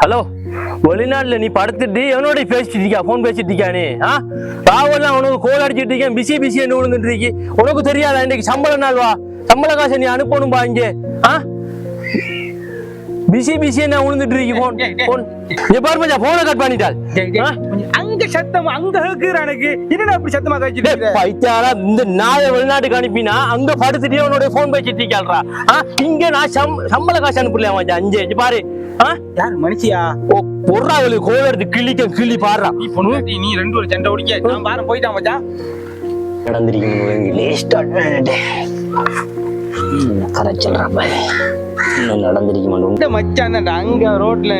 Hello, வெளிநாட்டுல நீ படுத்துட்டு எவனோட பேசிட்டு இருக்கியா? போன் பேசிட்டு இருக்கியா நீ? ராவெல்லாம் உனக்கு கோல் அடிச்சிட்டு இருக்கேன், பிசி பிசி என்ன விழுந்துட்டு இருக்கி. உனக்கு தெரியாதா இன்னைக்கு சம்பள நாள்? வா, சம்பள காசை நீ அனுப்பணும்பா இங்கே. பிசி பிசி என்ன விழுந்துட்டு இருக்கி. போன் இங்க பாரு மச்சான், போனை கட் பண்ணிட்டாள். அங்க சத்தமா அங்க கேக்குறானுக்கு என்னடா அப்படி சத்தமா காய்ச்சிட்டு பைத்தியாரா, இந்த நாயை வெளிநாட்டுக்கு அனுப்பினா அங்க படுத்துட்டே உன்னோட போன் பேசிட்டு இருக்காள்றா. இங்க நான் சம்பள காசு அனுப்பலையா மச்சான்? அஞ்சு பாரு. யாரு மனுஷியா? பொறா வெளியே கோல் எடுத்து கிள்ளி பாடுறா. நீ பொண்ணு நீ ரெண்டு ஒரு சண்டை ஓடிக்க நான் பாரம் போயிட்டான் மச்சான். அங்க ரோட்ல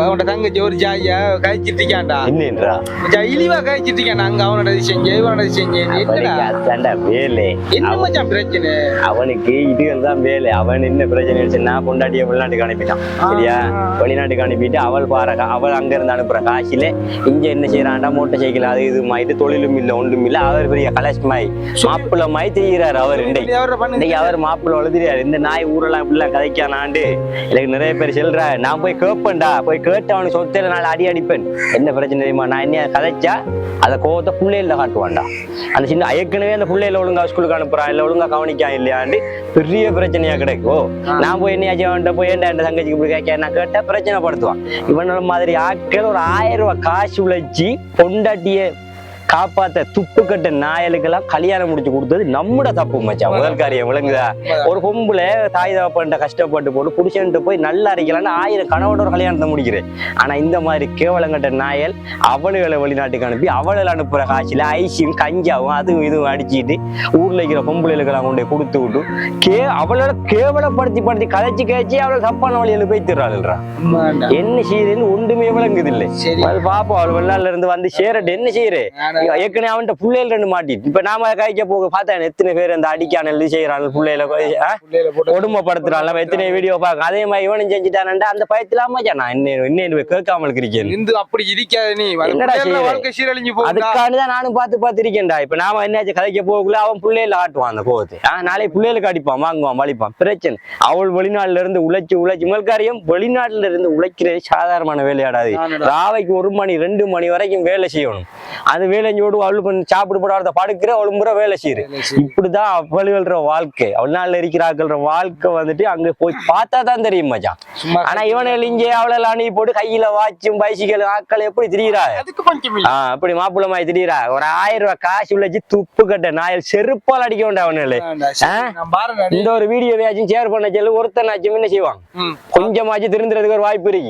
அவனோட தங்கச்சி ஒரு ஜாயா கழிச்சிட்டு இருக்கான்டா. என்னன்றா இழிவா கழிச்சிட்டு இருக்கான். அங்க அவனோட செஞ்சு இவனோட செஞ்சு வேலை. என்ன மச்சான் பிரச்சனை? அவனுக்கு இதுகள் தான் வேலை. அவன் என்ன பிரச்சனை? நான் பொண்டாட்டிய வெளிநாட்டுக்கு அனுப்பிட்டான். சரியா? வெளிநாட்டுக்கு அனுப்பிட்டு அவள் பாருங்க, அவள் அங்க இருந்து அனுப்புற காசில இங்க என்ன செய்யறான்டா, மோட்டர் சைக்கிள் அது இது மாயிட்டு தொழிலும் இல்ல ஒன்றும் இல்ல. அவர் பெரிய கலெக்ட் மாய் மாப்பிள்ள மாய் தெரிகிறாரு. அவர் இன்னைக்கு அவர் மாப்பிள்ள வளர்த்துறாரு. இந்த நாய் ஊரெல்லாம் இப்படிலாம் கதைக்கானாண்டு எனக்கு நிறைய பேர் சொல்ற. நான் போய் கேட்பேன்டா, போய் கேட்டு அவனுக்கு சொத்தையில நாள் அடிப்பேன். என்ன பிரச்சனை தெரியுமா? நான் என்ன கதைச்சா அதை கோவத்தை பிள்ளையில காட்டுவான்டா. அந்த சின்ன ஏற்கனவே அந்த பிள்ளையில ஒழுங்கா ஸ்கூலுக்கு அனுப்புறான், இல்ல ஒழுங்கா கவனிக்கா இல்லையாண்டு பெரிய பிரச்சனையா கிடைக்கும். நான் போய் என்னையாச்சும் போய் ஏன்டா என் தங்கச்சிக்கு இப்படி கேட்க நான் கேட்டா பிரச்சனை படுத்துவான். இவனோட மாதிரி ஆட்கள் ஒரு 1000 ரூபாய் காசு உழைச்சி பொண்டாட்டிய காப்பாத்த துப்பு கட்ட நாயலுக்கெல்லாம் கல்யாணம் முடிச்சு கொடுத்தது நம்மட தப்பு மச்சான். முதல் காரியம் விளங்குதா? ஒரு பொம்புல தாய் தகப்பன்ட்ட கஷ்டப்பட்டு போட்டு புடிச்சுட்டு போய் நல்லா அரைக்கலான்னு 1000 கணவனோட ஒரு கல்யாணத்தை முடிக்கிறேன். ஆனா இந்த மாதிரி கேவலங்கட்ட நாயல் அவளுகளை வெளிநாட்டுக்கு அனுப்பி அவளை அனுப்புற காய்ச்சல ஐசியும் கஞ்சாவும் அதுவும் இதுவும் அடிச்சுட்டு ஊர்ல இருக்கிற பொம்புகளுக்கெல்லாம் கொண்டு கொடுத்து விட்டு அவளோட கேவலப்படுத்தி கதைச்சு கேச்சு அவளை தப்பான வழியில போய் திடுறாள்றா. என்ன செய்யுதுன்னு ஒன்றுமே விளங்குது இல்லை. பாப்பா அவள் வெளிநாட்டுல இருந்து வந்து சேரட்டு என்ன செய்யறே? ஏற்கனவே அவன்கிட்ட புள்ளையில ரெண்டு மாட்டிட்டு இப்ப நாம கைக்க போக பார்த்தா எத்தனை பேர் அந்த அடிக்கான இது செய்யறாங்க, புள்ளையில கொடுமைப்படுத்துறாங்க. எத்தனை வீடியோ பாக்க அதே மாதிரி இவனும் செஞ்சுட்டானண்டா. அந்த பயத்திலாம நான் என்ன கேட்காமல் இருக்கேன். அப்படி இருக்காது நீ அதுக்கானதான் நானும் பார்த்து இருக்கேன்டா. இப்ப நாம என்னாச்சு கதைக்க போகல அவன் பிள்ளையில ஆட்டுவான் அந்த கோவத்தை. நாளைக்கு பிள்ளைகளுக்கு அடிப்பான், வாங்குவான், வலிப்பான். பிரச்சனை அவள் வெளிநாட்டுல இருந்து உழைச்சு முதல்காரியம் வெளிநாட்டுல இருந்து உழைக்கிறது சாதாரணமான வேலையாடாது. ராவைக்கு 1 மணி 2 மணி வரைக்கும் வேலை செய்யணும். அது வேலை சாப்பிடு போடாத படுக்கிற ஒழுங்குற வேலை செய்யுது. இப்படிதான் அவள்கிற வாழ்க்கை. அவள்நாள்ல இருக்கிறார்கள்ற வாழ்க்கை வந்துட்டு அங்க போய் பார்த்தா தான் தெரியும் மச்சான். ஆனா இவனை இங்கே அவளெல்லாம் அணி போட்டு கையில வாட்சும் பைசிக்கல் ஆக்கள் எப்படி திரியிறாரு? அப்படி மாப்பிள்ளமாய் திரியிறா. ஒரு 1000 ரூபாய் காசு உள்ளச்சு துப்பு கட்ட நாயல் செருப்பால் அடிக்க வேண்டாம் அவனால. இந்த ஒரு வீடியோவையாச்சும் ஷேர் பண்ண சொல்லு ஒருத்தனாச்சும் என்ன செய்வான்? கொஞ்சமாச்சும் திருந்துறதுக்கு ஒரு வாய்ப்பு இருக்கு.